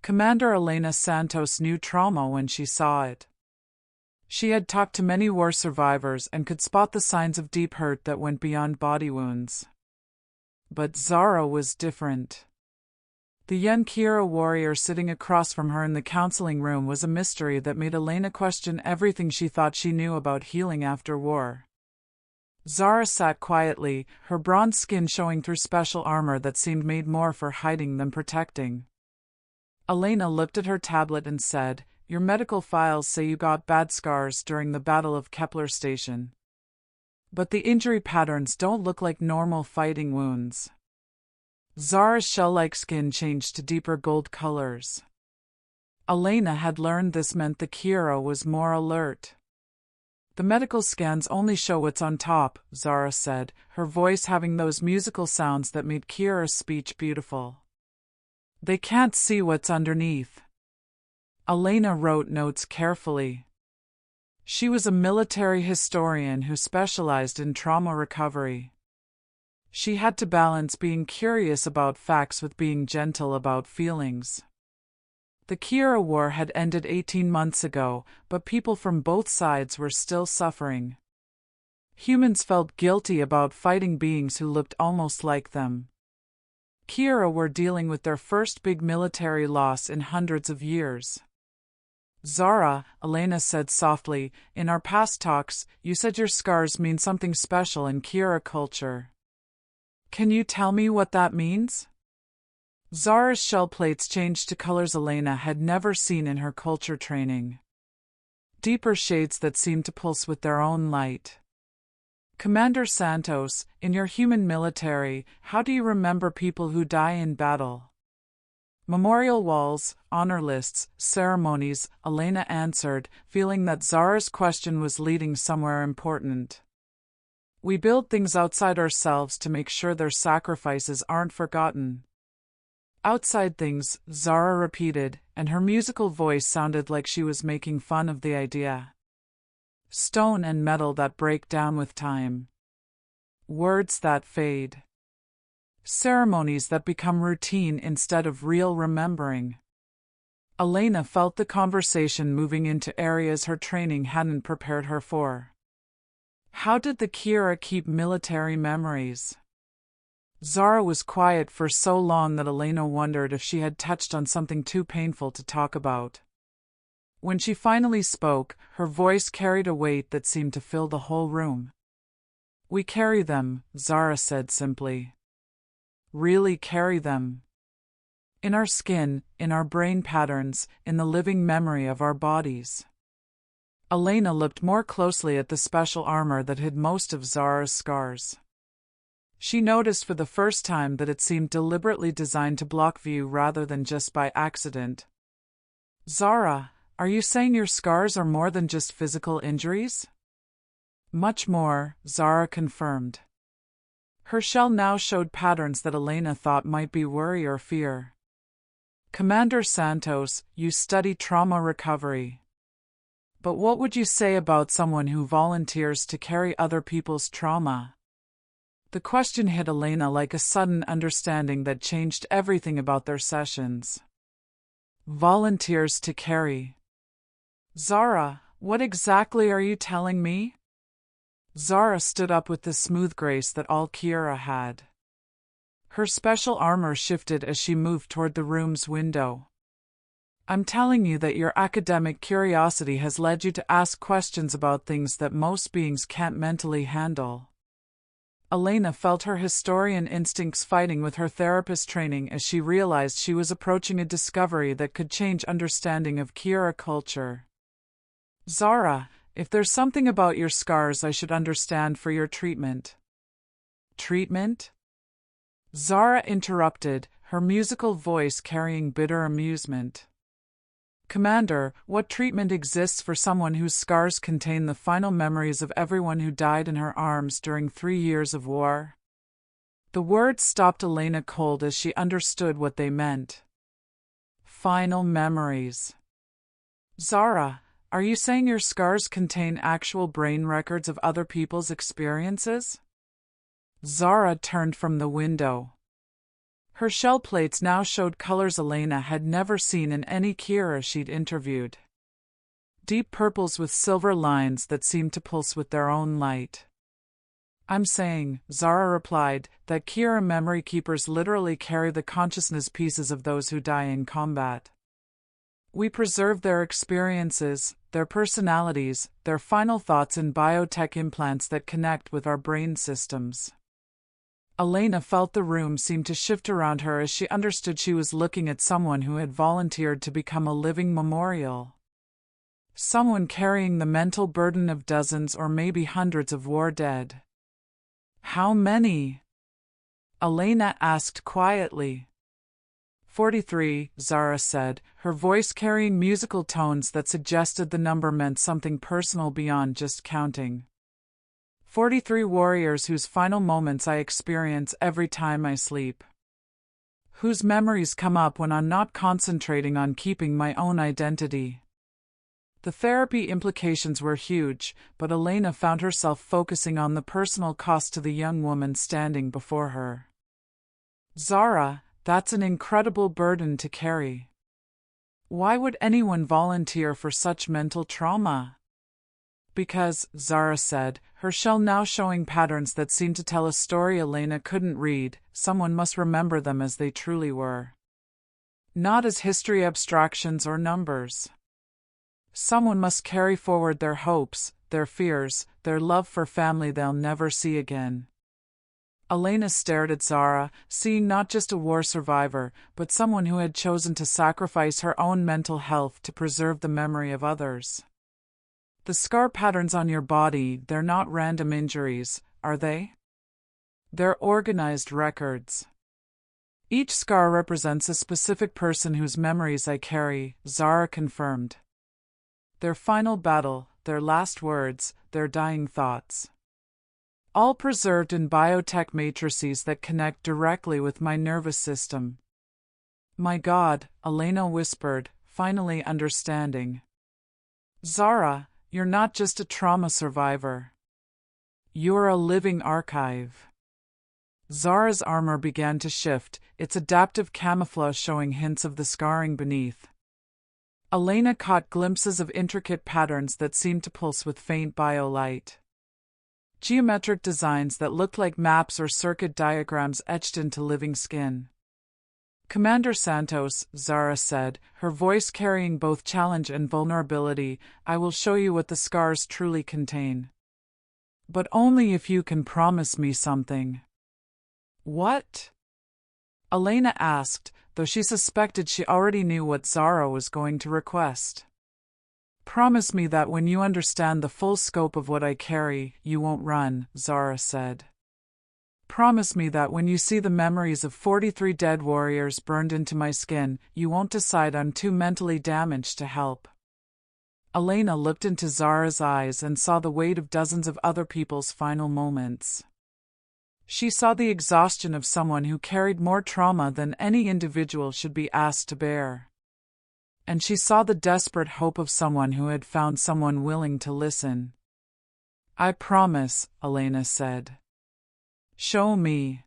Commander Elena Santos knew trauma when she saw it. She had talked to many war survivors and could spot the signs of deep hurt that went beyond body wounds. But Zara was different. The young Kira warrior sitting across from her in the counseling room was a mystery that made Elena question everything she thought she knew about healing after war. Zara sat quietly, her bronze skin showing through special armor that seemed made more for hiding than protecting. Elena looked at her tablet and said, "Your medical files say you got bad scars during the Battle of Kepler Station. But the injury patterns don't look like normal fighting wounds." Zara's shell-like skin changed to deeper gold colors. Elena had learned this meant the Kira was more alert. "The medical scans only show what's on top," Zara said, her voice having those musical sounds that made Kira's speech beautiful. "They can't see what's underneath." Elena wrote notes carefully. She was a military historian who specialized in trauma recovery. She had to balance being curious about facts with being gentle about feelings. The Kira War had ended 18 months ago, but people from both sides were still suffering. Humans felt guilty about fighting beings who looked almost like them. Kira were dealing with their first big military loss in hundreds of years. "Zara," Elena said softly, "in our past talks, you said your scars mean something special in Kira culture. Can you tell me what that means?" Zara's shell plates changed to colors Elena had never seen in her culture training. Deeper shades that seemed to pulse with their own light. "Commander Santos, in your human military, how do you remember people who die in battle?" "Memorial walls, honor lists, ceremonies," Elena answered, feeling that Zara's question was leading somewhere important. "We build things outside ourselves to make sure their sacrifices aren't forgotten." "Outside things," Zara repeated, and her musical voice sounded like she was making fun of the idea. "Stone and metal that break down with time. Words that fade. Ceremonies that become routine instead of real remembering." Elena felt the conversation moving into areas her training hadn't prepared her for. How did the Kira keep military memories? Zara was quiet for so long that Elena wondered if she had touched on something too painful to talk about. When she finally spoke, her voice carried a weight that seemed to fill the whole room. "We carry them," Zara said simply. "Really carry them. In our skin, in our brain patterns, in the living memory of our bodies." Elena looked more closely at the special armor that hid most of Zara's scars. She noticed for the first time that it seemed deliberately designed to block view rather than just by accident. "Zara, are you saying your scars are more than just physical injuries?" "Much more," Zara confirmed. Her shell now showed patterns that Elena thought might be worry or fear. "Commander Santos, you study trauma recovery. But what would you say about someone who volunteers to carry other people's trauma?" The question hit Elena like a sudden understanding that changed everything about their sessions. Volunteers to carry. "Zara, what exactly are you telling me?" Zara stood up with the smooth grace that all Kira had. Her special armor shifted as she moved toward the room's window. "I'm telling you that your academic curiosity has led you to ask questions about things that most beings can't mentally handle." Elena felt her historian instincts fighting with her therapist training as she realized she was approaching a discovery that could change understanding of Kira culture. "Zara, if there's something about your scars I should understand for your treatment." "Treatment?" Zara interrupted, her musical voice carrying bitter amusement. "Commander, what treatment exists for someone whose scars contain the final memories of everyone who died in her arms during 3 years of war?" The words stopped Elena cold as she understood what they meant. Final memories. "Zara, are you saying your scars contain actual brain records of other people's experiences?" Zara turned from the window. Her shell plates now showed colors Elena had never seen in any Kira she'd interviewed. Deep purples with silver lines that seemed to pulse with their own light. I'm saying, Zara replied, that Kira memory keepers literally carry the consciousness pieces of those who die in combat. We preserve their experiences, their personalities, their final thoughts in biotech implants that connect with our brain systems. Elena felt the room seem to shift around her as she understood she was looking at someone who had volunteered to become a living memorial. Someone carrying the mental burden of dozens or maybe hundreds of war dead. How many? Elena asked quietly. 43, Zara said, her voice carrying musical tones that suggested the number meant something personal beyond just counting. 43 warriors whose final moments I experience every time I sleep. Whose memories come up when I'm not concentrating on keeping my own identity. The therapy implications were huge, but Elena found herself focusing on the personal cost to the young woman standing before her. Zara, that's an incredible burden to carry. Why would anyone volunteer for such mental trauma? Because, Zara said, her shell now showing patterns that seemed to tell a story Elena couldn't read, someone must remember them as they truly were. Not as history abstractions or numbers. Someone must carry forward their hopes, their fears, their love for family they'll never see again. Elena stared at Zara, seeing not just a war survivor, but someone who had chosen to sacrifice her own mental health to preserve the memory of others. The scar patterns on your body, they're not random injuries, are they? They're organized records. Each scar represents a specific person whose memories I carry, Zara confirmed. Their final battle, their last words, their dying thoughts. All preserved in biotech matrices that connect directly with my nervous system. My God, Elena whispered, finally understanding. Zara, you're not just a trauma survivor. You're a living archive. Zara's armor began to shift, its adaptive camouflage showing hints of the scarring beneath. Elena caught glimpses of intricate patterns that seemed to pulse with faint biolight. Geometric designs that looked like maps or circuit diagrams etched into living skin. Commander Santos, Zara said, her voice carrying both challenge and vulnerability, I will show you what the scars truly contain. But only if you can promise me something. What? Elena asked, though she suspected she already knew what Zara was going to request. Promise me that when you understand the full scope of what I carry, you won't run, Zara said. Promise me that when you see the memories of 43 dead warriors burned into my skin, you won't decide I'm too mentally damaged to help. Elena looked into Zara's eyes and saw the weight of dozens of other people's final moments. She saw the exhaustion of someone who carried more trauma than any individual should be asked to bear. And she saw the desperate hope of someone who had found someone willing to listen. I promise, Elena said. Show me.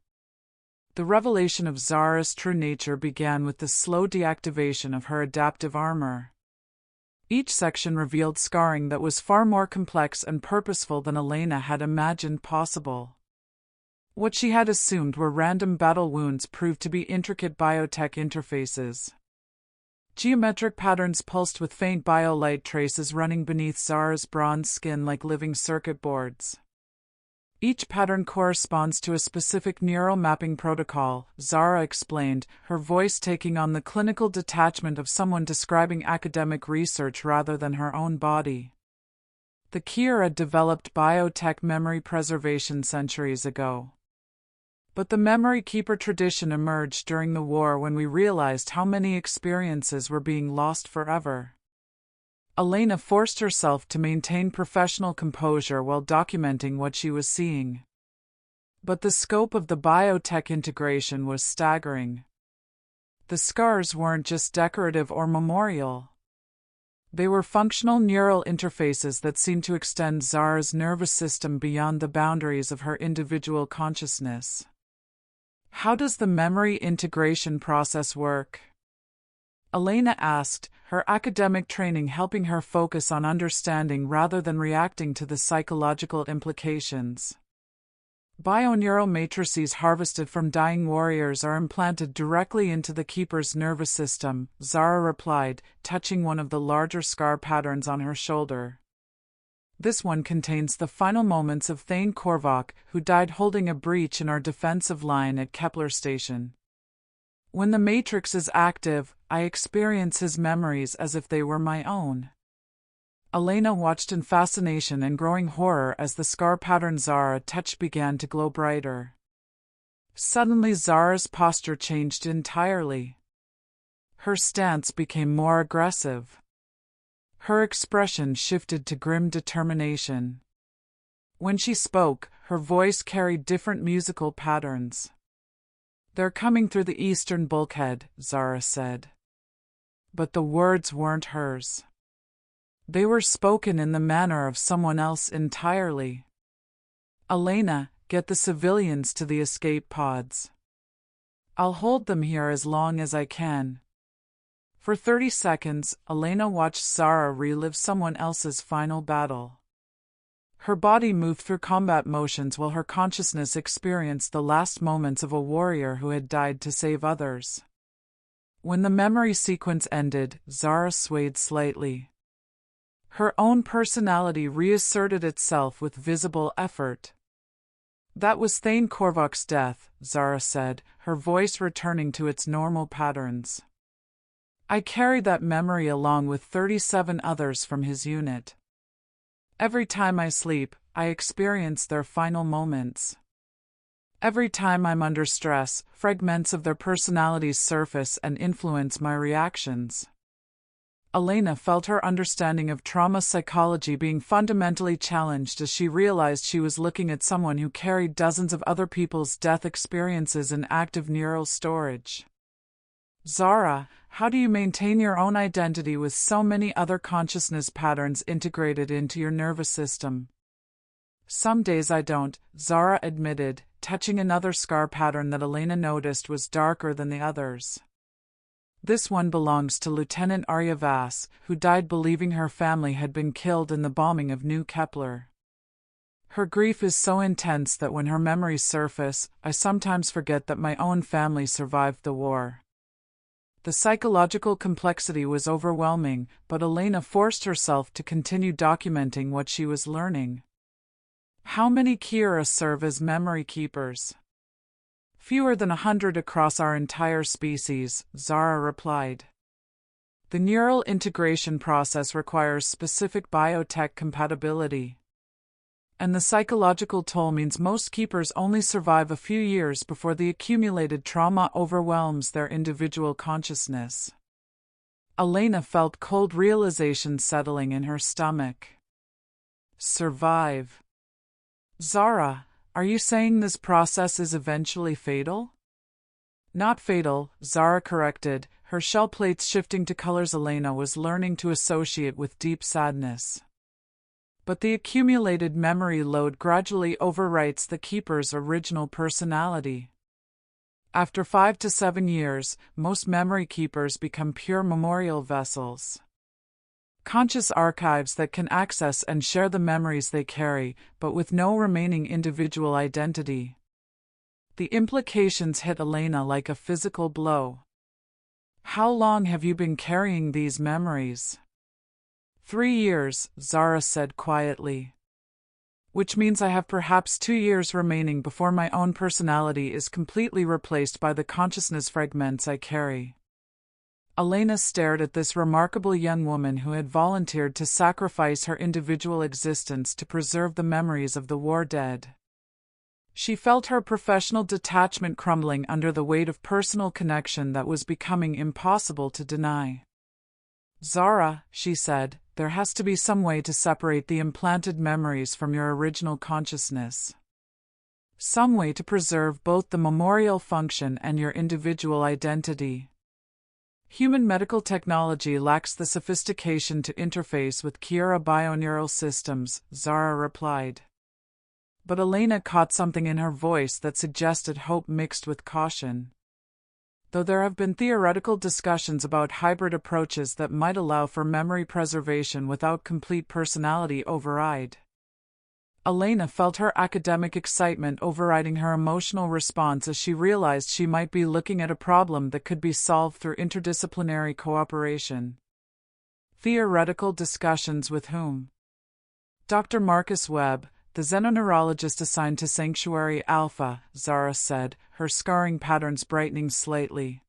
The revelation of Zara's true nature began with the slow deactivation of her adaptive armor. Each section revealed scarring that was far more complex and purposeful than Elena had imagined possible. What she had assumed were random battle wounds proved to be intricate biotech interfaces. Geometric patterns pulsed with faint biolight traces running beneath Zara's bronze skin like living circuit boards. Each pattern corresponds to a specific neural mapping protocol, Zara explained, her voice taking on the clinical detachment of someone describing academic research rather than her own body. The Kira developed biotech memory preservation centuries ago. But the memory keeper tradition emerged during the war when we realized how many experiences were being lost forever. Elena forced herself to maintain professional composure while documenting what she was seeing. But the scope of the biotech integration was staggering. The scars weren't just decorative or memorial. They were functional neural interfaces that seemed to extend Zara's nervous system beyond the boundaries of her individual consciousness. How does the memory integration process work? Elena asked, her academic training helping her focus on understanding rather than reacting to the psychological implications. Bioneural matrices harvested from dying warriors are implanted directly into the keeper's nervous system, Zara replied, touching one of the larger scar patterns on her shoulder. This one contains the final moments of Thane Korvac, who died holding a breach in our defensive line at Kepler Station. When the matrix is active, I experience his memories as if they were my own. Elena watched in fascination and growing horror as the scar pattern Zara touched began to glow brighter. Suddenly Zara's posture changed entirely. Her stance became more aggressive. Her expression shifted to grim determination. When she spoke, her voice carried different musical patterns. "They're coming through the eastern bulkhead," Zara said. But the words weren't hers. They were spoken in the manner of someone else entirely. "Elena, get the civilians to the escape pods. I'll hold them here as long as I can." For 30 seconds, Elena watched Zara relive someone else's final battle. Her body moved through combat motions while her consciousness experienced the last moments of a warrior who had died to save others. When the memory sequence ended, Zara swayed slightly. Her own personality reasserted itself with visible effort. "That was Thane Korvac's death," Zara said, her voice returning to its normal patterns. "I carried that memory along with 37 others from his unit. Every time I sleep, I experience their final moments. Every time I'm under stress, fragments of their personalities surface and influence my reactions." Elena felt her understanding of trauma psychology being fundamentally challenged as she realized she was looking at someone who carried dozens of other people's death experiences in active neural storage. "Zara, how do you maintain your own identity with so many other consciousness patterns integrated into your nervous system?" "Some days I don't," Zara admitted, touching another scar pattern that Elena noticed was darker than the others. "This one belongs to Lieutenant Arya Vass, who died believing her family had been killed in the bombing of New Kepler. Her grief is so intense that when her memories surface, I sometimes forget that my own family survived the war." The psychological complexity was overwhelming, but Elena forced herself to continue documenting what she was learning. "How many Kira serve as memory keepers?" "Fewer than 100 across our entire species," Zara replied. "The neural integration process requires specific biotech compatibility. And the psychological toll means most keepers only survive a few years before the accumulated trauma overwhelms their individual consciousness." Elena felt cold realization settling in her stomach. "Survive." "Zara, are you saying this process is eventually fatal?" "Not fatal," Zara corrected, her shell plates shifting to colors Elena was learning to associate with deep sadness. "But the accumulated memory load gradually overwrites the keeper's original personality. After 5 to 7 years, most memory keepers become pure memorial vessels. Conscious archives that can access and share the memories they carry, but with no remaining individual identity." The implications hit Elena like a physical blow. "How long have you been carrying these memories?" 3 years, Zara said quietly. "Which means I have perhaps 2 years remaining before my own personality is completely replaced by the consciousness fragments I carry." Elena stared at this remarkable young woman who had volunteered to sacrifice her individual existence to preserve the memories of the war dead. She felt her professional detachment crumbling under the weight of personal connection that was becoming impossible to deny. "Zara," she said, "there has to be some way to separate the implanted memories from your original consciousness. Some way to preserve both the memorial function and your individual identity. Human medical technology lacks the sophistication to interface with Kira bioneural systems," Zara replied. But Elena caught something in her voice that suggested hope mixed with caution. Though there have been theoretical discussions about hybrid approaches that might allow for memory preservation without complete personality override. Elena felt her academic excitement overriding her emotional response as she realized she might be looking at a problem that could be solved through interdisciplinary cooperation. Theoretical discussions with whom? Dr. Marcus Webb, the xenoneurologist assigned to Sanctuary Alpha, Zara said, her scarring patterns brightening slightly.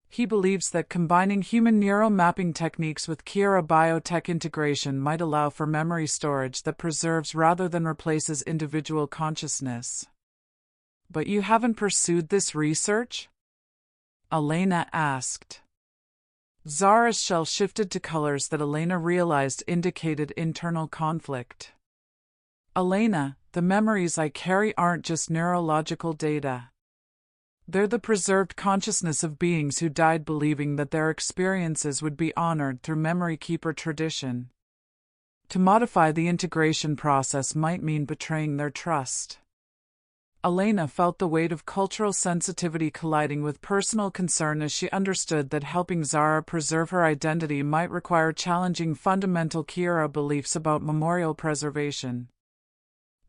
He believes that combining human neural mapping techniques with Kira biotech integration might allow for memory storage that preserves rather than replaces individual consciousness. But you haven't pursued this research? Elena asked. Zara's shell shifted to colors that Elena realized indicated internal conflict. Elena, the memories I carry aren't just neurological data. They're the preserved consciousness of beings who died believing that their experiences would be honored through memory keeper tradition. To modify the integration process might mean betraying their trust. Elena felt the weight of cultural sensitivity colliding with personal concern as she understood that helping Zara preserve her identity might require challenging fundamental Kira beliefs about memorial preservation.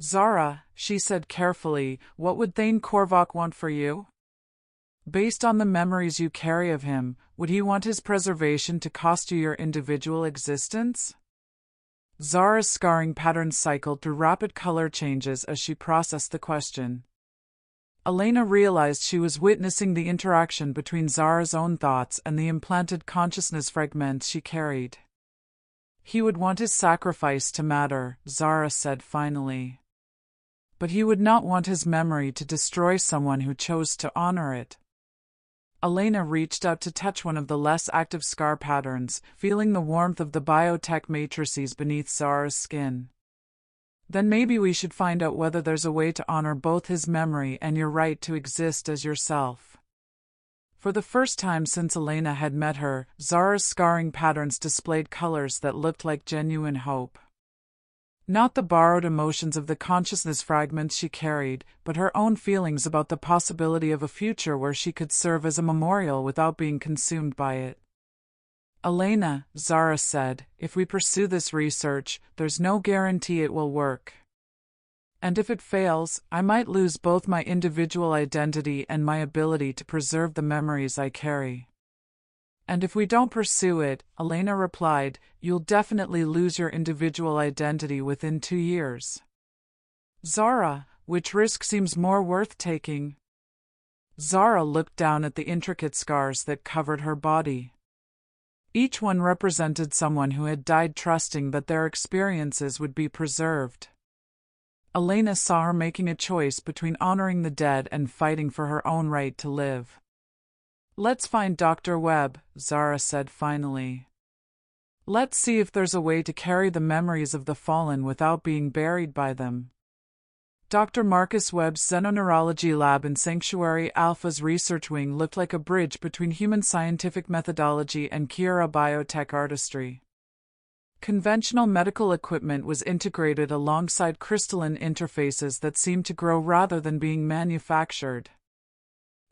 Zara, she said carefully, what would Thane Korvac want for you? Based on the memories you carry of him, would he want his preservation to cost you your individual existence? Zara's scarring patterns cycled through rapid color changes as she processed the question. Elena realized she was witnessing the interaction between Zara's own thoughts and the implanted consciousness fragments she carried. He would want his sacrifice to matter, Zara said finally. But he would not want his memory to destroy someone who chose to honor it. Elena reached out to touch one of the less active scar patterns, feeling the warmth of the biotech matrices beneath Zara's skin. Then maybe we should find out whether there's a way to honor both his memory and your right to exist as yourself. For the first time since Elena had met her, Zara's scarring patterns displayed colors that looked like genuine hope. Not the borrowed emotions of the consciousness fragments she carried, but her own feelings about the possibility of a future where she could serve as a memorial without being consumed by it. Elena, Zara said, if we pursue this research, there's no guarantee it will work. And if it fails, I might lose both my individual identity and my ability to preserve the memories I carry. And if we don't pursue it, Elena replied, you'll definitely lose your individual identity within 2 years. Zara, which risk seems more worth taking? Zara looked down at the intricate scars that covered her body. Each one represented someone who had died trusting that their experiences would be preserved. Elena saw her making a choice between honoring the dead and fighting for her own right to live. Let's find Dr. Webb, Zara said finally. Let's see if there's a way to carry the memories of the fallen without being buried by them. Dr. Marcus Webb's Xenoneurology Lab in Sanctuary Alpha's research wing looked like a bridge between human scientific methodology and Kira biotech artistry. Conventional medical equipment was integrated alongside crystalline interfaces that seemed to grow rather than being manufactured.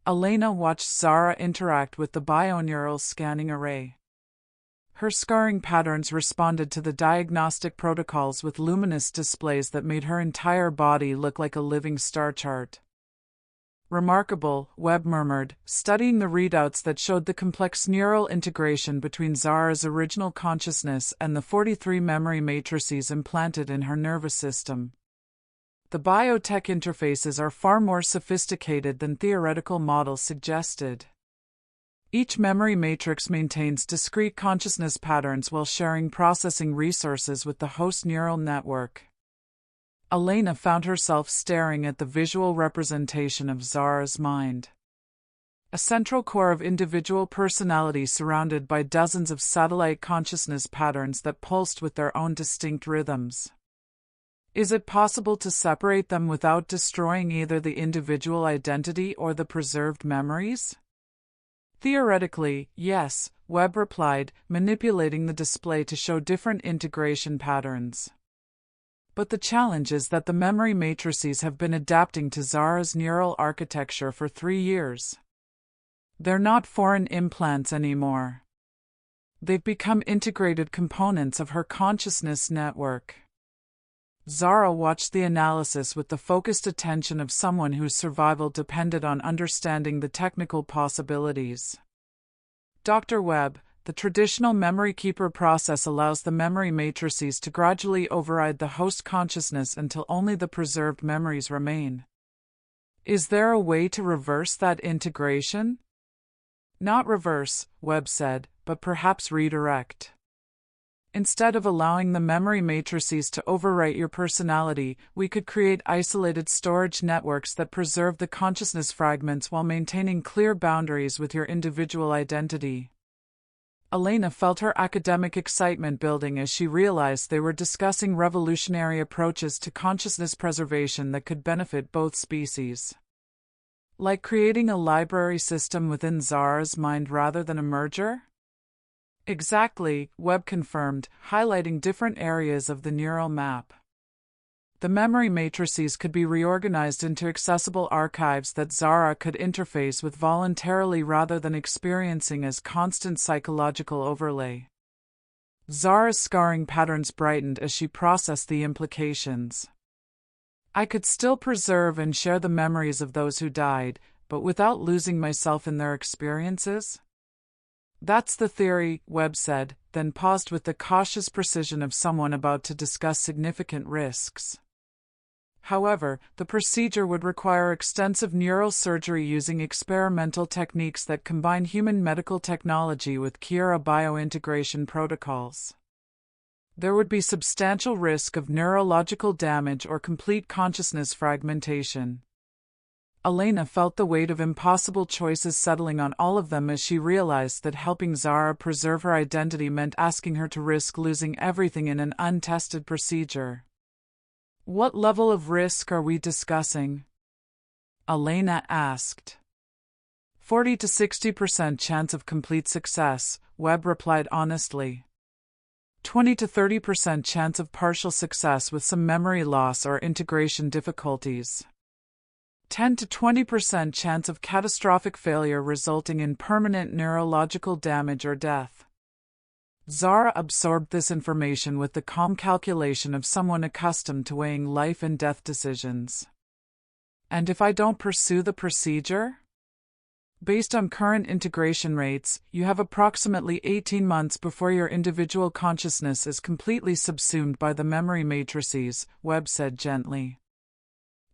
Elena watched Zara interact with the bioneural scanning array. Her scarring patterns responded to the diagnostic protocols with luminous displays that made her entire body look like a living star chart. Remarkable, Webb murmured, studying the readouts that showed the complex neural integration between Zara's original consciousness and the 43 memory matrices implanted in her nervous system. The biotech interfaces are far more sophisticated than theoretical models suggested. Each memory matrix maintains discrete consciousness patterns while sharing processing resources with the host neural network. Elena found herself staring at the visual representation of Zara's mind. A central core of individual personality surrounded by dozens of satellite consciousness patterns that pulsed with their own distinct rhythms. Is it possible to separate them without destroying either the individual identity or the preserved memories? Theoretically, yes, Webb replied, manipulating the display to show different integration patterns. But the challenge is that the memory matrices have been adapting to Zara's neural architecture for 3 years. They're not foreign implants anymore. They've become integrated components of her consciousness network. Zara watched the analysis with the focused attention of someone whose survival depended on understanding the technical possibilities. Dr. Webb, the traditional memory keeper process allows the memory matrices to gradually override the host consciousness until only the preserved memories remain. Is there a way to reverse that integration? Not reverse, Webb said, but perhaps redirect. Instead of allowing the memory matrices to overwrite your personality, we could create isolated storage networks that preserve the consciousness fragments while maintaining clear boundaries with your individual identity. Elena felt her academic excitement building as she realized they were discussing revolutionary approaches to consciousness preservation that could benefit both species. Like creating a library system within Zara's mind rather than a merger? Exactly, Webb confirmed, highlighting different areas of the neural map. The memory matrices could be reorganized into accessible archives that Zara could interface with voluntarily rather than experiencing as constant psychological overlay. Zara's scarring patterns brightened as she processed the implications. I could still preserve and share the memories of those who died, but without losing myself in their experiences? That's the theory, Webb said, then paused with the cautious precision of someone about to discuss significant risks. However, the procedure would require extensive neural surgery using experimental techniques that combine human medical technology with Kira biointegration protocols. There would be substantial risk of neurological damage or complete consciousness fragmentation. Elena felt the weight of impossible choices settling on all of them as she realized that helping Zara preserve her identity meant asking her to risk losing everything in an untested procedure. What level of risk are we discussing? Elena asked. 40 to 60% chance of complete success, Webb replied honestly. 20 to 30% chance of partial success with some memory loss or integration difficulties. 10 to 20% chance of catastrophic failure resulting in permanent neurological damage or death. Zara absorbed this information with the calm calculation of someone accustomed to weighing life and death decisions. And if I don't pursue the procedure? Based on current integration rates, you have approximately 18 months before your individual consciousness is completely subsumed by the memory matrices, Webb said gently.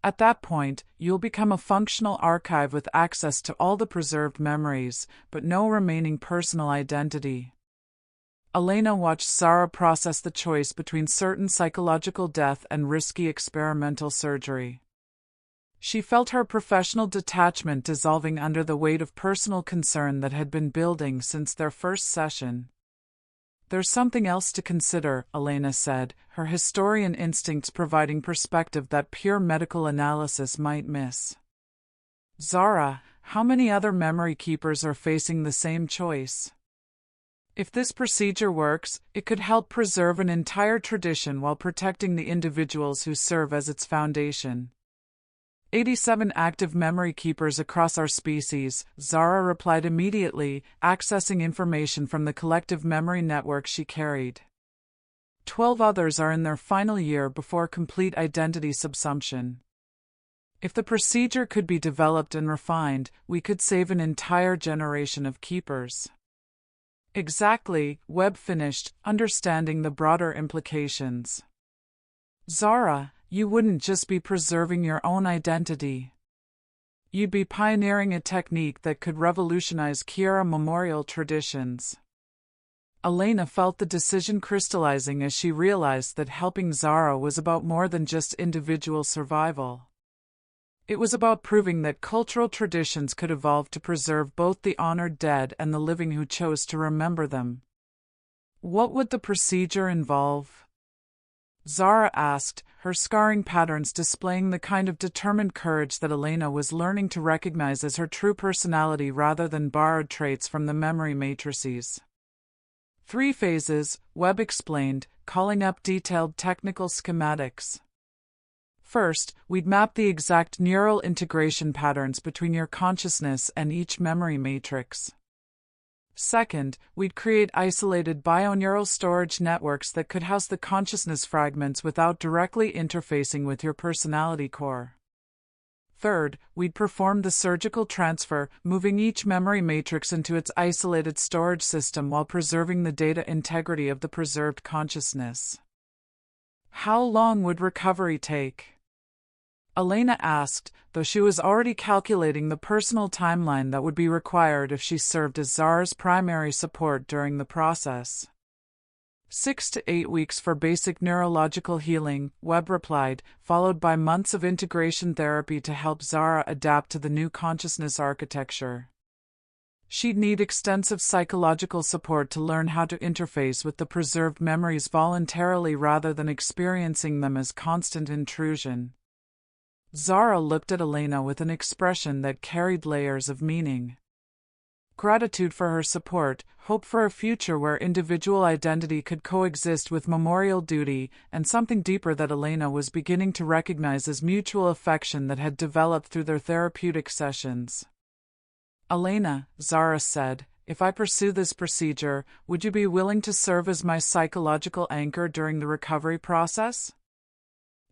At that point, you'll become a functional archive with access to all the preserved memories, but no remaining personal identity. Elena watched Zara process the choice between certain psychological death and risky experimental surgery. She felt her professional detachment dissolving under the weight of personal concern that had been building since their first session. There's something else to consider, Elena said, her historian instincts providing perspective that pure medical analysis might miss. Zara, how many other memory keepers are facing the same choice? If this procedure works, it could help preserve an entire tradition while protecting the individuals who serve as its foundation. 87 active memory keepers across our species, Zara replied immediately, accessing information from the collective memory network she carried. 12 others are in their final year before complete identity subsumption. If the procedure could be developed and refined, we could save an entire generation of keepers. Exactly, Webb finished, understanding the broader implications. Zara, you wouldn't just be preserving your own identity. You'd be pioneering a technique that could revolutionize Kira memorial traditions. Elena felt the decision crystallizing as she realized that helping Zara was about more than just individual survival. It was about proving that cultural traditions could evolve to preserve both the honored dead and the living who chose to remember them. What would the procedure involve? Zara asked, her scarring patterns displaying the kind of determined courage that Elena was learning to recognize as her true personality rather than borrowed traits from the memory matrices. 3 phases, Webb explained, calling up detailed technical schematics. First, we'd map the exact neural integration patterns between your consciousness and each memory matrix. Second, we'd create isolated bioneural storage networks that could house the consciousness fragments without directly interfacing with your personality core. Third, we'd perform the surgical transfer, moving each memory matrix into its isolated storage system while preserving the data integrity of the preserved consciousness. How long would recovery take? Elena asked, though she was already calculating the personal timeline that would be required if she served as Zara's primary support during the process. 6 to 8 weeks for basic neurological healing, Webb replied, followed by months of integration therapy to help Zara adapt to the new consciousness architecture. She'd need extensive psychological support to learn how to interface with the preserved memories voluntarily rather than experiencing them as constant intrusion. Zara looked at Elena with an expression that carried layers of meaning. Gratitude for her support, hope for a future where individual identity could coexist with memorial duty, and something deeper that Elena was beginning to recognize as mutual affection that had developed through their therapeutic sessions. Elena, Zara said, if I pursue this procedure, would you be willing to serve as my psychological anchor during the recovery process?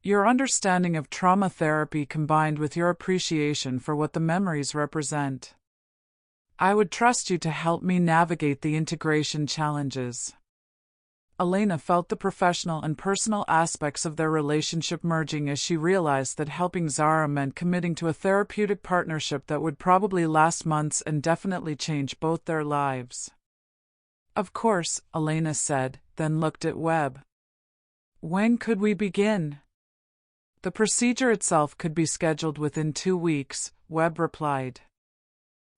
Your understanding of trauma therapy combined with your appreciation for what the memories represent. I would trust you to help me navigate the integration challenges. Elena felt the professional and personal aspects of their relationship merging as she realized that helping Zara meant committing to a therapeutic partnership that would probably last months and definitely change both their lives. Of course, Elena said, then looked at Webb. When could we begin? The procedure itself could be scheduled within 2 weeks, Webb replied.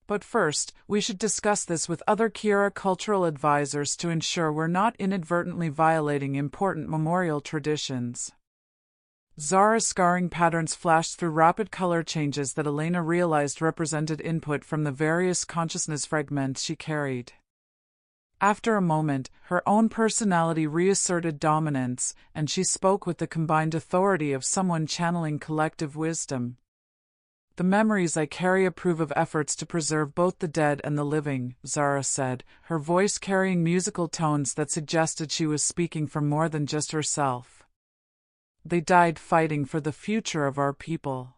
But first, we should discuss this with other Kira cultural advisors to ensure we're not inadvertently violating important memorial traditions. Zara's scarring patterns flashed through rapid color changes that Elena realized represented input from the various consciousness fragments she carried. After a moment, her own personality reasserted dominance, and she spoke with the combined authority of someone channeling collective wisdom. The memories I carry approve of efforts to preserve both the dead and the living, Zara said, her voice carrying musical tones that suggested she was speaking for more than just herself. They died fighting for the future of our people.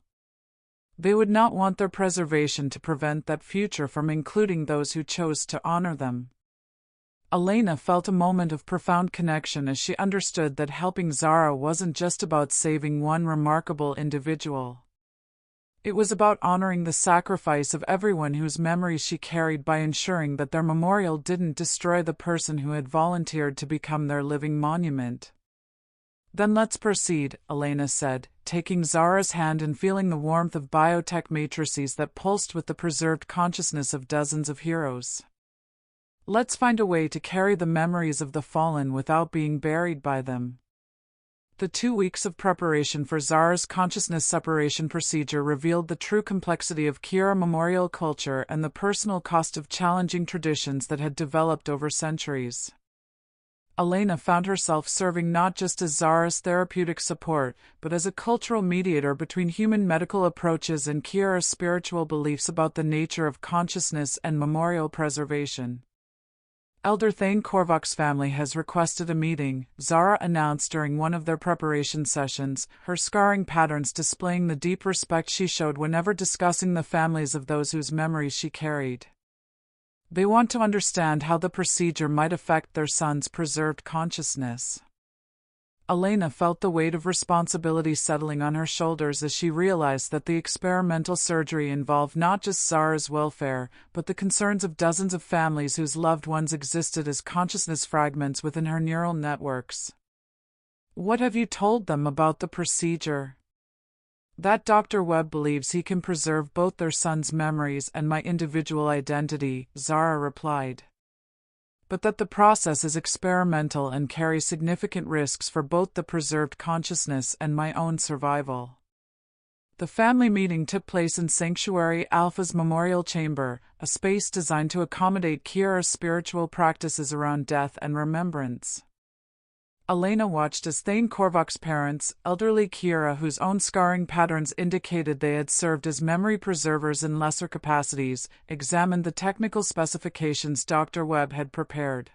They would not want their preservation to prevent that future from including those who chose to honor them. Elena felt a moment of profound connection as she understood that helping Zara wasn't just about saving one remarkable individual. It was about honoring the sacrifice of everyone whose memories she carried by ensuring that their memorial didn't destroy the person who had volunteered to become their living monument. Then let's proceed, Elena said, taking Zara's hand and feeling the warmth of biotech matrices that pulsed with the preserved consciousness of dozens of heroes. Let's find a way to carry the memories of the fallen without being buried by them. The 2 weeks of preparation for Zara's consciousness separation procedure revealed the true complexity of Kira memorial culture and the personal cost of challenging traditions that had developed over centuries. Elena found herself serving not just as Zara's therapeutic support, but as a cultural mediator between human medical approaches and Kira's spiritual beliefs about the nature of consciousness and memorial preservation. Elder Thane Korvak's family has requested a meeting, Zara announced during one of their preparation sessions, her scarring patterns displaying the deep respect she showed whenever discussing the families of those whose memories she carried. They want to understand how the procedure might affect their son's preserved consciousness. Elena felt the weight of responsibility settling on her shoulders as she realized that the experimental surgery involved not just Zara's welfare, but the concerns of dozens of families whose loved ones existed as consciousness fragments within her neural networks. What have you told them about the procedure? That Dr. Webb believes he can preserve both their son's memories and my individual identity, Zara replied. But that the process is experimental and carries significant risks for both the preserved consciousness and my own survival. The family meeting took place in Sanctuary Alpha's Memorial Chamber, a space designed to accommodate Kira's spiritual practices around death and remembrance. Elena watched as Thane Korvak's parents, elderly Kira, whose own scarring patterns indicated they had served as memory preservers in lesser capacities, examined the technical specifications Dr. Webb had prepared.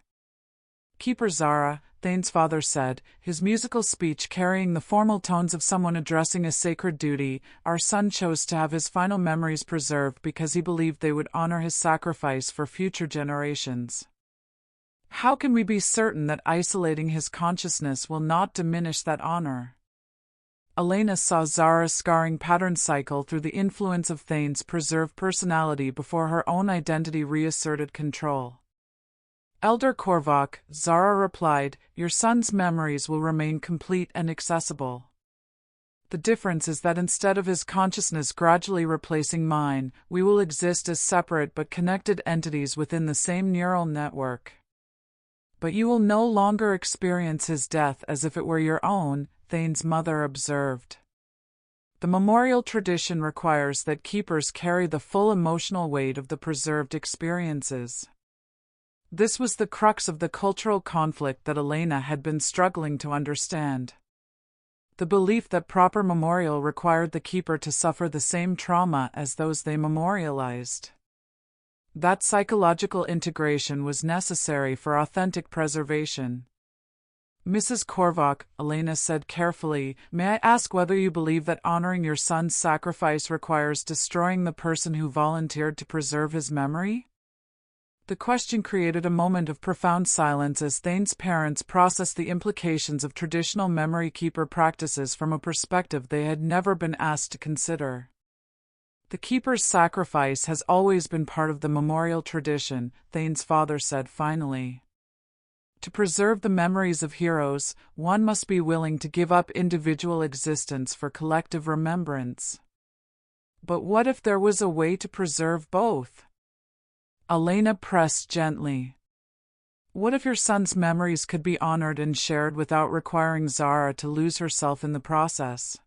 "Keeper Zara," Thane's father said, his musical speech carrying the formal tones of someone addressing a sacred duty, "our son chose to have his final memories preserved because he believed they would honor his sacrifice for future generations. How can we be certain that isolating his consciousness will not diminish that honor?" Elena saw Zara's scarring pattern cycle through the influence of Thane's preserved personality before her own identity reasserted control. "Elder Korvak," Zara replied, "your son's memories will remain complete and accessible. The difference is that instead of his consciousness gradually replacing mine, we will exist as separate but connected entities within the same neural network. But you will no longer experience his death as if it were your own," Thane's mother observed. "The memorial tradition requires that keepers carry the full emotional weight of the preserved experiences." This was the crux of the cultural conflict that Elena had been struggling to understand. The belief that proper memorial required the keeper to suffer the same trauma as those they memorialized. That psychological integration was necessary for authentic preservation. "Mrs. Korvak," Elena said carefully, "may I ask whether you believe that honoring your son's sacrifice requires destroying the person who volunteered to preserve his memory?" The question created a moment of profound silence as Thane's parents processed the implications of traditional memory keeper practices from a perspective they had never been asked to consider. "The keeper's sacrifice has always been part of the memorial tradition," Thane's father said finally. "To preserve the memories of heroes, one must be willing to give up individual existence for collective remembrance." "But what if there was a way to preserve both?" Elena pressed gently. "What if your son's memories could be honored and shared without requiring Zara to lose herself in the process?"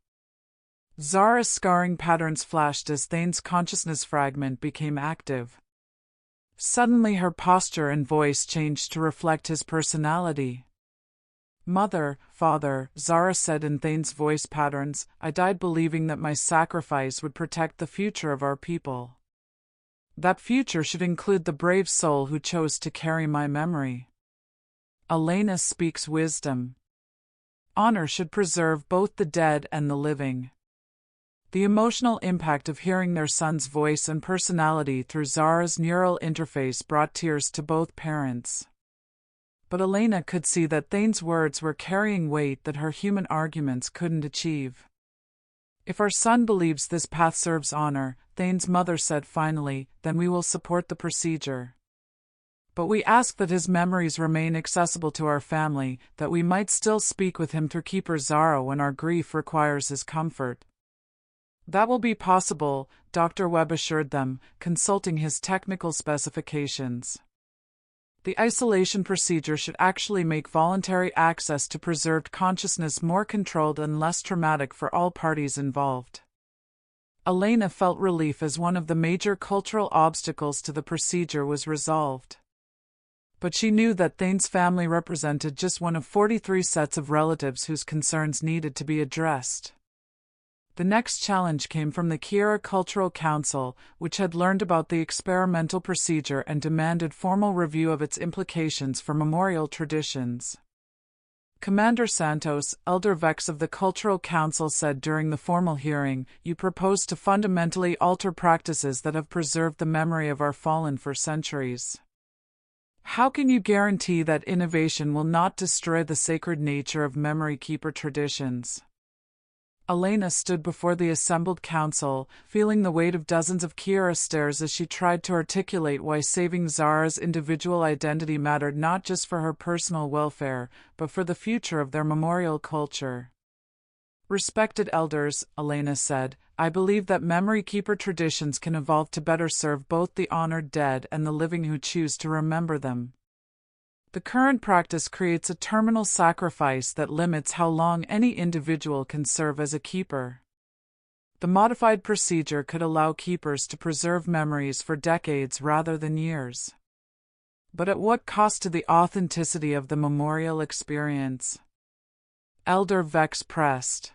Zara's scarring patterns flashed as Thane's consciousness fragment became active. Suddenly her posture and voice changed to reflect his personality. "Mother, father," Zara said in Thane's voice patterns, "I died believing that my sacrifice would protect the future of our people. That future should include the brave soul who chose to carry my memory. Elena speaks wisdom. Honor should preserve both the dead and the living." The emotional impact of hearing their son's voice and personality through Zara's neural interface brought tears to both parents. But Elena could see that Thane's words were carrying weight that her human arguments couldn't achieve. "If our son believes this path serves honor," Thane's mother said finally, "then we will support the procedure. But we ask that his memories remain accessible to our family, that we might still speak with him through Keeper Zara when our grief requires his comfort." "That will be possible," Dr. Webb assured them, consulting his technical specifications. "The isolation procedure should actually make voluntary access to preserved consciousness more controlled and less traumatic for all parties involved." Elena felt relief as one of the major cultural obstacles to the procedure was resolved. But she knew that Thane's family represented just one of 43 sets of relatives whose concerns needed to be addressed. The next challenge came from the Kira Cultural Council, which had learned about the experimental procedure and demanded formal review of its implications for memorial traditions. Commander Santos, Elder Vex of the Cultural Council, said during the formal hearing, "You propose to fundamentally alter practices that have preserved the memory of our fallen for centuries. How can you guarantee that innovation will not destroy the sacred nature of memory keeper traditions?" Elena stood before the assembled council, feeling the weight of dozens of Kira stares as she tried to articulate why saving Zara's individual identity mattered not just for her personal welfare, but for the future of their memorial culture. "Respected elders," Elena said, "I believe that memory keeper traditions can evolve to better serve both the honored dead and the living who choose to remember them. The current practice creates a terminal sacrifice that limits how long any individual can serve as a keeper. The modified procedure could allow keepers to preserve memories for decades rather than years. But at what cost to the authenticity of the memorial experience? Elder Vex pressed.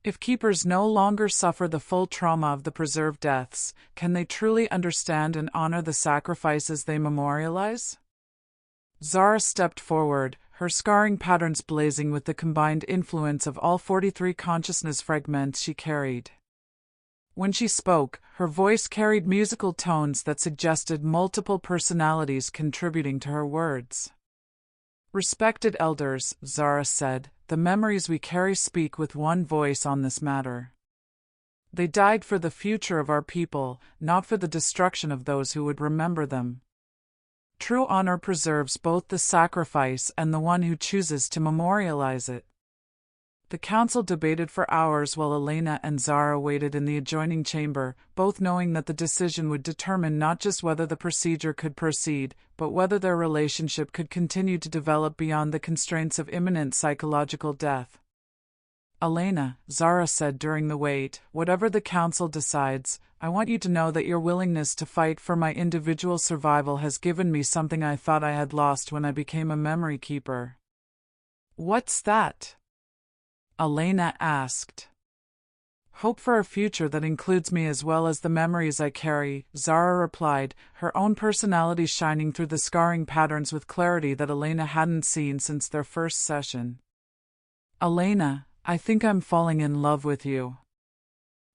If keepers no longer suffer the full trauma of the preserved deaths, can they truly understand and honor the sacrifices they memorialize? Zara stepped forward, her scarring patterns blazing with the combined influence of all 43 consciousness fragments she carried. When she spoke, her voice carried musical tones that suggested multiple personalities contributing to her words. Respected elders, Zara said, the memories we carry speak with one voice on this matter. They died for the future of our people, not for the destruction of those who would remember them. True honor preserves both the sacrifice and the one who chooses to memorialize it. The council debated for hours while Elena and Zara waited in the adjoining chamber, both knowing that the decision would determine not just whether the procedure could proceed, but whether their relationship could continue to develop beyond the constraints of imminent psychological death. Elena, Zara said during the wait, whatever the council decides, I want you to know that your willingness to fight for my individual survival has given me something I thought I had lost when I became a memory keeper. What's that? Elena asked. Hope for a future that includes me as well as the memories I carry, Zara replied, her own personality shining through the scarring patterns with clarity that Elena hadn't seen since their first session. Elena, I think I'm falling in love with you.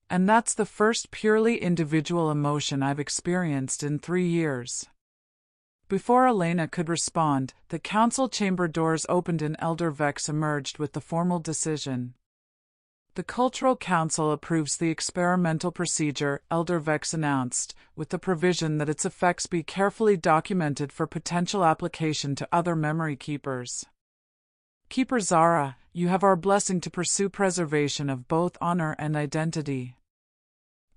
And that's the first purely individual emotion I've experienced in 3 years. Before Elena could respond, the council chamber doors opened and Elder Vex emerged with the formal decision. The Cultural Council approves the experimental procedure, Elder Vex announced, with the provision that its effects be carefully documented for potential application to other memory keepers. Keeper Zara, you have our blessing to pursue preservation of both honor and identity.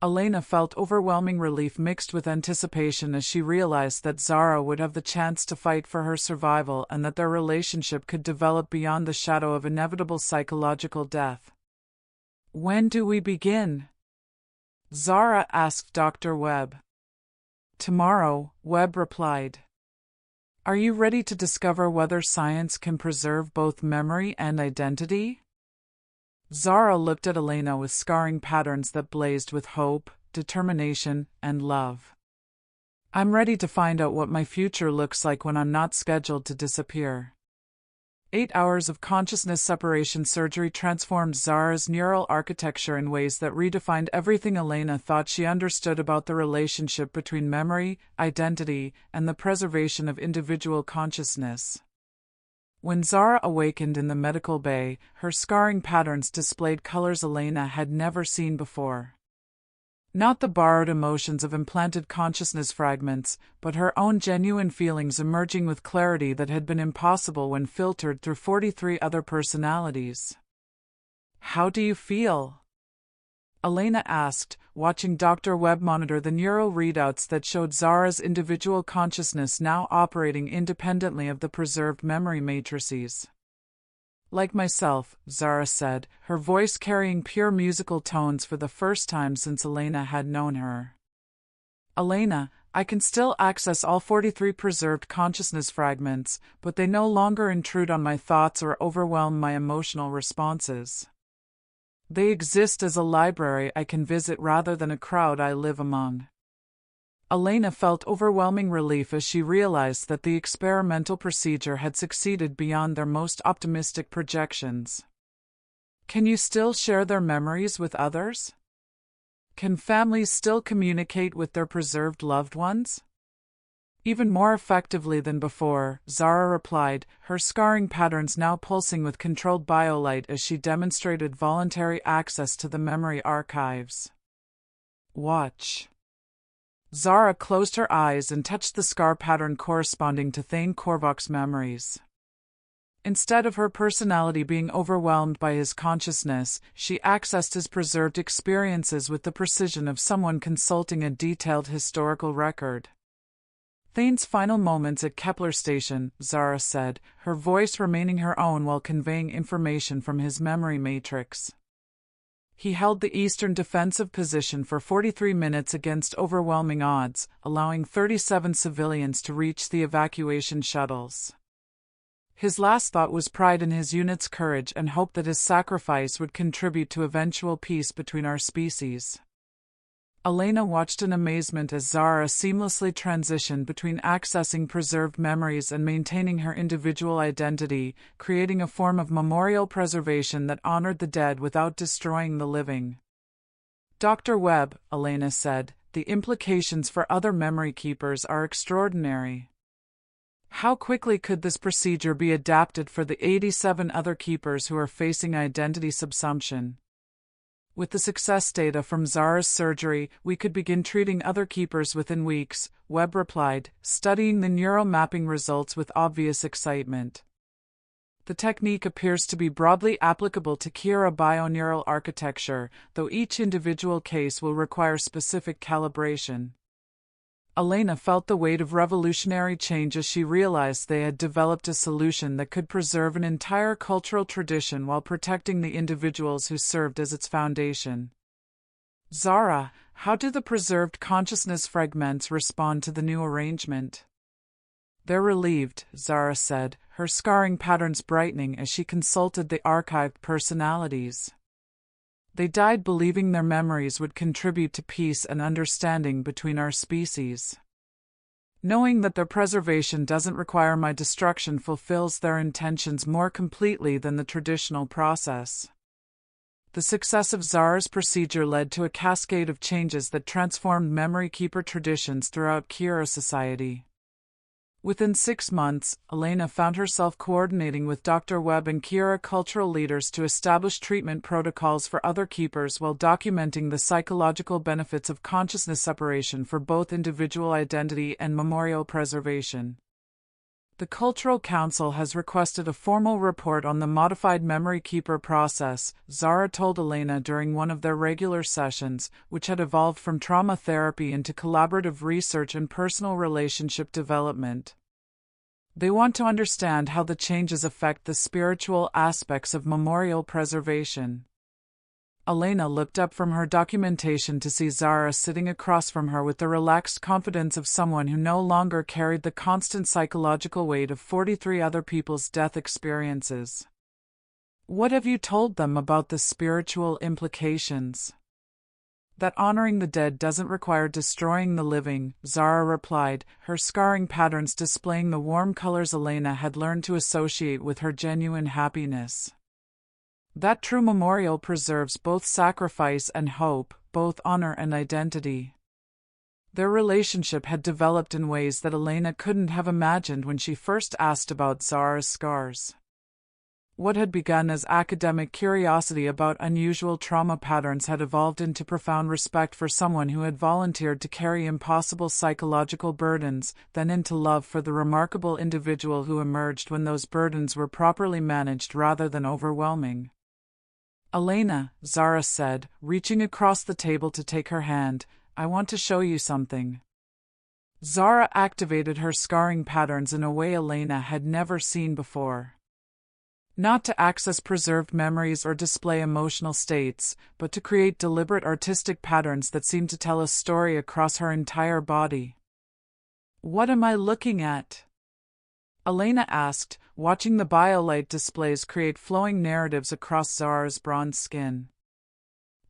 Elena felt overwhelming relief mixed with anticipation as she realized that Zara would have the chance to fight for her survival and that their relationship could develop beyond the shadow of inevitable psychological death. When do we begin? Zara asked Dr. Webb. Tomorrow, Webb replied. Are you ready to discover whether science can preserve both memory and identity? Zara looked at Elena with scarring patterns that blazed with hope, determination, and love. I'm ready to find out what my future looks like when I'm not scheduled to disappear. 8 hours of consciousness separation surgery transformed Zara's neural architecture in ways that redefined everything Elena thought she understood about the relationship between memory, identity, and the preservation of individual consciousness. When Zara awakened in the medical bay, her scarring patterns displayed colors Elena had never seen before. Not the borrowed emotions of implanted consciousness fragments, but her own genuine feelings emerging with clarity that had been impossible when filtered through 43 other personalities. How do you feel? Elena asked, watching Dr. Webb monitor the neural readouts that showed Zara's individual consciousness now operating independently of the preserved memory matrices. Like myself, Zara said, her voice carrying pure musical tones for the first time since Elena had known her. Elena, I can still access all 43 preserved consciousness fragments, but they no longer intrude on my thoughts or overwhelm my emotional responses. They exist as a library I can visit rather than a crowd I live among. Elena felt overwhelming relief as she realized that the experimental procedure had succeeded beyond their most optimistic projections. Can you still share their memories with others? Can families still communicate with their preserved loved ones? Even more effectively than before, Zara replied, her scarring patterns now pulsing with controlled biolight as she demonstrated voluntary access to the memory archives. Watch. Zara closed her eyes and touched the scar pattern corresponding to Thane Korvok's memories. Instead of her personality being overwhelmed by his consciousness, she accessed his preserved experiences with the precision of someone consulting a detailed historical record. Thane's final moments at Kepler Station, Zara said, her voice remaining her own while conveying information from his memory matrix. He held the eastern defensive position for 43 minutes against overwhelming odds, allowing 37 civilians to reach the evacuation shuttles. His last thought was pride in his unit's courage and hope that his sacrifice would contribute to eventual peace between our species. Elena watched in amazement as Zara seamlessly transitioned between accessing preserved memories and maintaining her individual identity, creating a form of memorial preservation that honored the dead without destroying the living. Dr. Webb, Elena said, the implications for other memory keepers are extraordinary. How quickly could this procedure be adapted for the 87 other keepers who are facing identity subsumption? With the success data from Zara's surgery, we could begin treating other keepers within weeks, Webb replied, studying the neuromapping results with obvious excitement. The technique appears to be broadly applicable to Kira bioneural architecture, though each individual case will require specific calibration. Elena felt the weight of revolutionary change as she realized they had developed a solution that could preserve an entire cultural tradition while protecting the individuals who served as its foundation. Zara, how do the preserved consciousness fragments respond to the new arrangement? They're relieved, Zara said, her scarring patterns brightening as she consulted the archived personalities. They died believing their memories would contribute to peace and understanding between our species. Knowing that their preservation doesn't require my destruction fulfills their intentions more completely than the traditional process. The success of Zara's procedure led to a cascade of changes that transformed memory keeper traditions throughout Kira society. Within 6 months, Elena found herself coordinating with Dr. Webb and Kira cultural leaders to establish treatment protocols for other keepers while documenting the psychological benefits of consciousness separation for both individual identity and memorial preservation. The Cultural Council has requested a formal report on the modified memory keeper process, Zara told Elena during one of their regular sessions, which had evolved from trauma therapy into collaborative research and personal relationship development. They want to understand how the changes affect the spiritual aspects of memorial preservation. Elena looked up from her documentation to see Zara sitting across from her with the relaxed confidence of someone who no longer carried the constant psychological weight of 43 other people's death experiences. What have you told them about the spiritual implications? That honoring the dead doesn't require destroying the living, Zara replied, her scarring patterns displaying the warm colors Elena had learned to associate with her genuine happiness. That true memorial preserves both sacrifice and hope, both honor and identity. Their relationship had developed in ways that Elena couldn't have imagined when she first asked about Zara's scars. What had begun as academic curiosity about unusual trauma patterns had evolved into profound respect for someone who had volunteered to carry impossible psychological burdens, then into love for the remarkable individual who emerged when those burdens were properly managed rather than overwhelming. Elena, Zara said, reaching across the table to take her hand, I want to show you something. Zara activated her scarring patterns in a way Elena had never seen before. Not to access preserved memories or display emotional states, but to create deliberate artistic patterns that seemed to tell a story across her entire body. What am I looking at? Elena asked, watching the biolight displays create flowing narratives across Zara's bronze skin.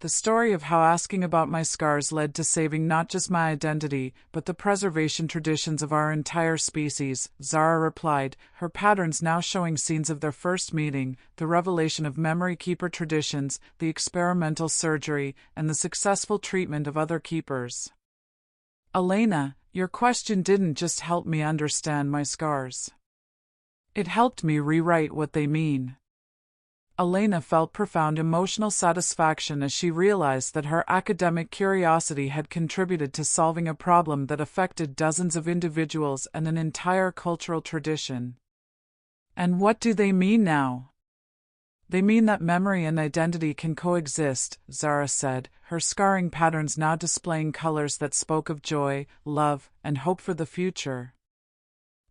The story of how asking about my scars led to saving not just my identity, but the preservation traditions of our entire species, Zara replied, her patterns now showing scenes of their first meeting, the revelation of memory keeper traditions, the experimental surgery, and the successful treatment of other keepers. Elena, your question didn't just help me understand my scars. It helped me rewrite what they mean. Elena felt profound emotional satisfaction as she realized that her academic curiosity had contributed to solving a problem that affected dozens of individuals and an entire cultural tradition. And what do they mean now? They mean that memory and identity can coexist, Zara said, her scarring patterns now displaying colors that spoke of joy, love, and hope for the future.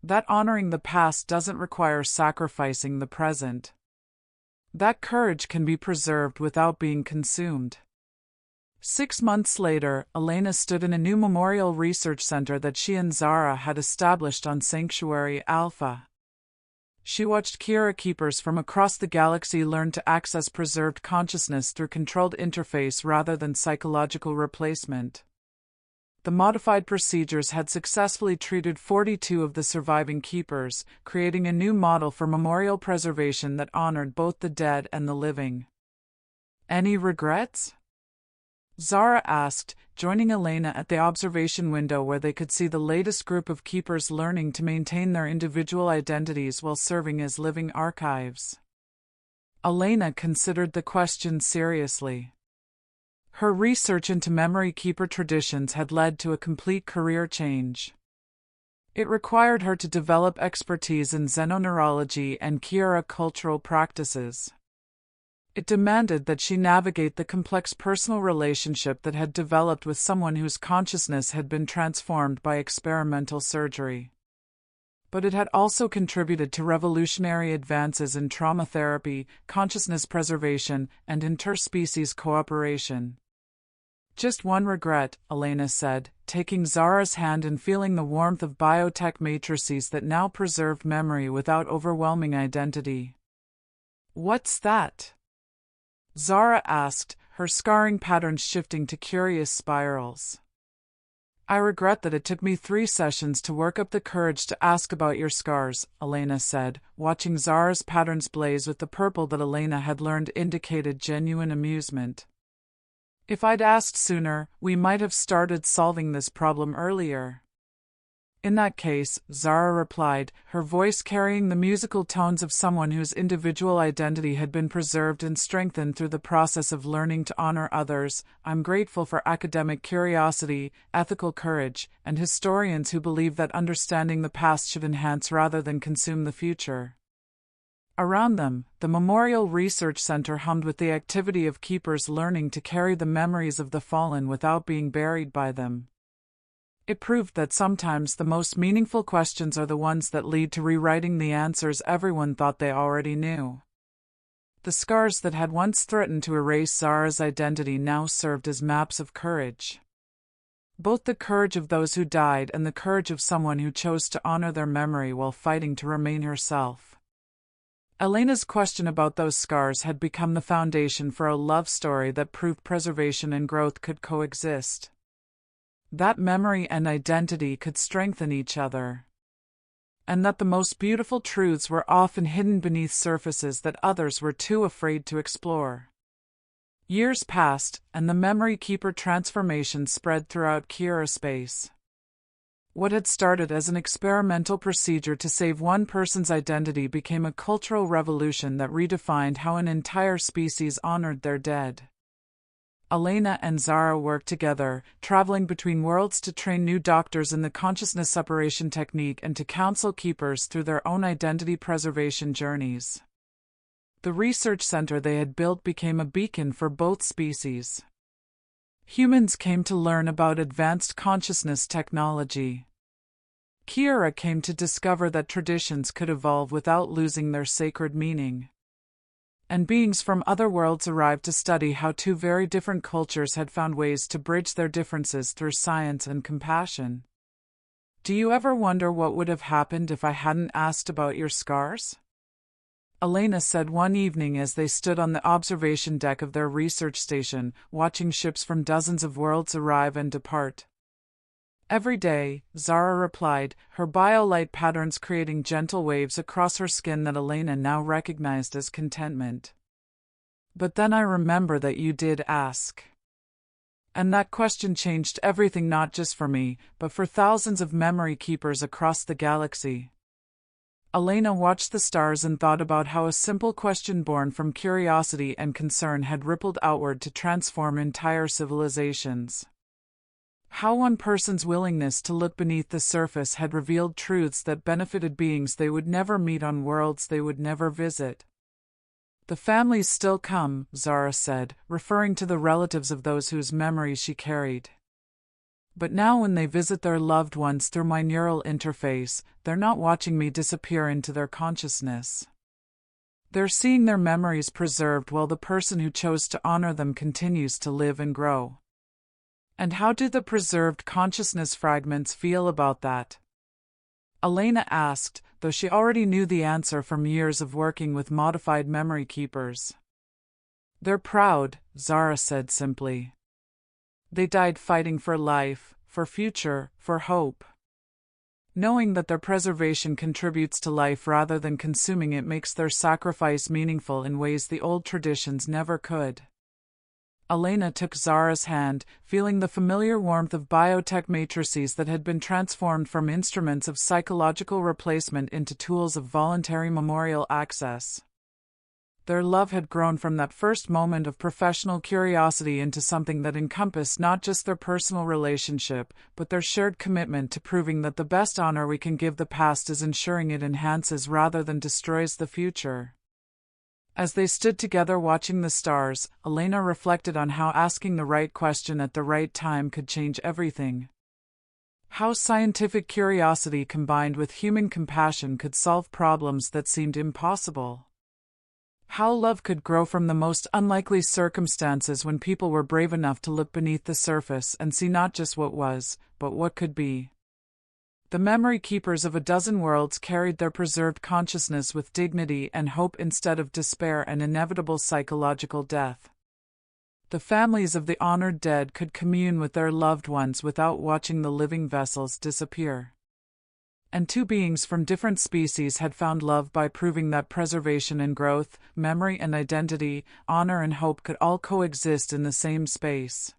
That honoring the past doesn't require sacrificing the present. That courage can be preserved without being consumed. 6 months later, Elena stood in a new memorial research center that she and Zara had established on Sanctuary Alpha. She watched Kira keepers from across the galaxy learn to access preserved consciousness through controlled interface rather than psychological replacement. The modified procedures had successfully treated 42 of the surviving keepers, creating a new model for memorial preservation that honored both the dead and the living. Any regrets? Zara asked, joining Elena at the observation window where they could see the latest group of keepers learning to maintain their individual identities while serving as living archives. Elena considered the question seriously. Her research into memory keeper traditions had led to a complete career change. It required her to develop expertise in xenoneurology and Kira cultural practices. It demanded that she navigate the complex personal relationship that had developed with someone whose consciousness had been transformed by experimental surgery. But it had also contributed to revolutionary advances in trauma therapy, consciousness preservation, and interspecies cooperation. Just one regret, Elena said, taking Zara's hand and feeling the warmth of biotech matrices that now preserved memory without overwhelming identity. What's that? Zara asked, her scarring patterns shifting to curious spirals. I regret that it took me 3 sessions to work up the courage to ask about your scars, Elena said, watching Zara's patterns blaze with the purple that Elena had learned indicated genuine amusement. If I'd asked sooner, we might have started solving this problem earlier. In that case, Zara replied, her voice carrying the musical tones of someone whose individual identity had been preserved and strengthened through the process of learning to honor others, I'm grateful for academic curiosity, ethical courage, and historians who believe that understanding the past should enhance rather than consume the future. Around them, the Memorial Research Center hummed with the activity of keepers learning to carry the memories of the fallen without being buried by them. It proved that sometimes the most meaningful questions are the ones that lead to rewriting the answers everyone thought they already knew. The scars that had once threatened to erase Zara's identity now served as maps of courage. Both the courage of those who died and the courage of someone who chose to honor their memory while fighting to remain herself. Elena's question about those scars had become the foundation for a love story that proved preservation and growth could coexist. That memory and identity could strengthen each other. And that the most beautiful truths were often hidden beneath surfaces that others were too afraid to explore. Years passed, and the memory keeper transformation spread throughout Kira space. What had started as an experimental procedure to save one person's identity became a cultural revolution that redefined how an entire species honored their dead. Elena and Zara worked together, traveling between worlds to train new doctors in the consciousness separation technique and to counsel keepers through their own identity preservation journeys. The research center they had built became a beacon for both species. Humans came to learn about advanced consciousness technology. Kira came to discover that traditions could evolve without losing their sacred meaning. And beings from other worlds arrived to study how 2 very different cultures had found ways to bridge their differences through science and compassion. Do you ever wonder what would have happened if I hadn't asked about your scars? Elena said one evening as they stood on the observation deck of their research station, watching ships from dozens of worlds arrive and depart. Every day, Zara replied, her biolight patterns creating gentle waves across her skin that Elena now recognized as contentment. But then I remember that you did ask. And that question changed everything, not just for me, but for thousands of memory keepers across the galaxy. Elena watched the stars and thought about how a simple question born from curiosity and concern had rippled outward to transform entire civilizations. How one person's willingness to look beneath the surface had revealed truths that benefited beings they would never meet on worlds they would never visit. The families still come, Zara said, referring to the relatives of those whose memories she carried. But now when they visit their loved ones through my neural interface, they're not watching me disappear into their consciousness. They're seeing their memories preserved while the person who chose to honor them continues to live and grow. And how do the preserved consciousness fragments feel about that? Elena asked, though she already knew the answer from years of working with modified memory keepers. They're proud, Zara said simply. They died fighting for life, for future, for hope. Knowing that their preservation contributes to life rather than consuming it makes their sacrifice meaningful in ways the old traditions never could. Elena took Zara's hand, feeling the familiar warmth of biotech matrices that had been transformed from instruments of psychological replacement into tools of voluntary memorial access. Their love had grown from that first moment of professional curiosity into something that encompassed not just their personal relationship, but their shared commitment to proving that the best honor we can give the past is ensuring it enhances rather than destroys the future. As they stood together watching the stars, Elena reflected on how asking the right question at the right time could change everything. How scientific curiosity combined with human compassion could solve problems that seemed impossible. How love could grow from the most unlikely circumstances when people were brave enough to look beneath the surface and see not just what was, but what could be. The memory keepers of a dozen worlds carried their preserved consciousness with dignity and hope instead of despair and inevitable psychological death. The families of the honored dead could commune with their loved ones without watching the living vessels disappear. And two beings from different species had found love by proving that preservation and growth, memory and identity, honor and hope could all coexist in the same space.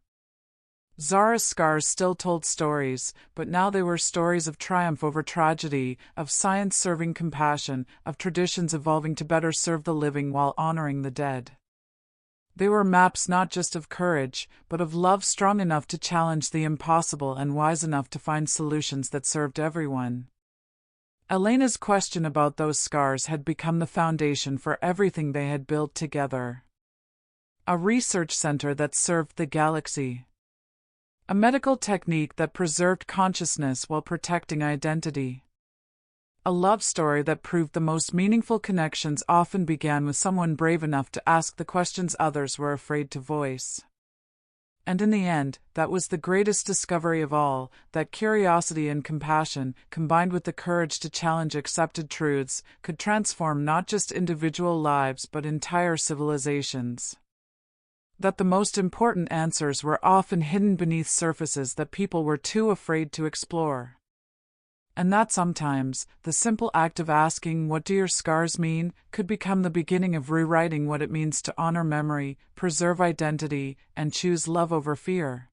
Zara's scars still told stories, but now they were stories of triumph over tragedy, of science serving compassion, of traditions evolving to better serve the living while honoring the dead. They were maps not just of courage, but of love strong enough to challenge the impossible and wise enough to find solutions that served everyone. Elena's question about those scars had become the foundation for everything they had built together. A research center that served the galaxy. A medical technique that preserved consciousness while protecting identity. A love story that proved the most meaningful connections often began with someone brave enough to ask the questions others were afraid to voice. And in the end, that was the greatest discovery of all, that curiosity and compassion, combined with the courage to challenge accepted truths, could transform not just individual lives but entire civilizations. That the most important answers were often hidden beneath surfaces that people were too afraid to explore. And that sometimes, the simple act of asking, "What do your scars mean?" could become the beginning of rewriting what it means to honor memory, preserve identity, and choose love over fear.